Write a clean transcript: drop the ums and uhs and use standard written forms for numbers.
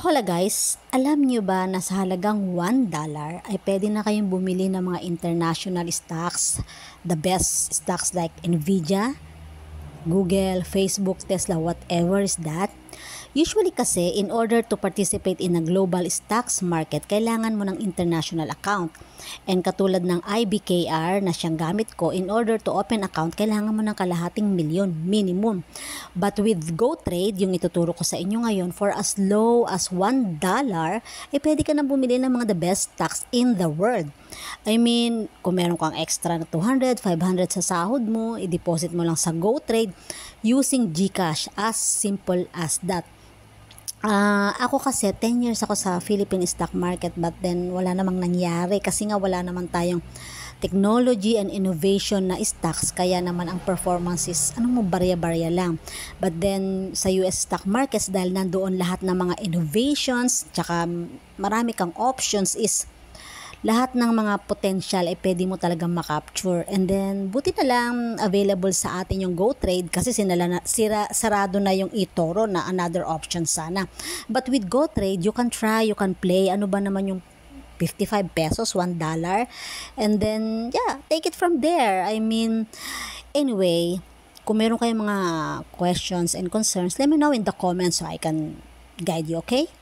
Hola guys, alam nyo ba na sa halagang $1 ay pwede na kayong bumili ng mga international stocks, the best stocks like Nvidia, Google, Facebook, Tesla, whatever is that? Usually kasi, in order to participate in a global stocks market, kailangan mo ng international account. And katulad ng IBKR na siyang gamit ko, in order to open account, kailangan mo ng kalahating milyon minimum. But with GoTrade, yung ituturo ko sa inyo ngayon, for as low as $1, pwede ka na bumili ng mga the best stocks in the world. I mean, kung meron kang extra na 200, 500 sa sahod mo, i-deposit mo lang sa GoTrade using GCash, as simple as that. Ako kasi 10 years ako sa Philippine stock market, but then wala namang nangyari kasi nga wala naman tayong technology and innovation na stocks, kaya naman ang performance is barya-barya lang. But then sa US stock markets, dahil nandoon lahat ng mga innovations tsaka marami kang options, is lahat ng mga potential ay pwede mo talagang makapture. And then, buti na lang available sa atin yung GoTrade kasi sarado na yung eToro na another option sana. But with GoTrade, you can try, you can play. Ano ba naman yung 55 pesos, $1? And then, yeah, take it from there. I mean, anyway, kung meron kayong mga questions and concerns, let me know in the comments so I can guide you, okay?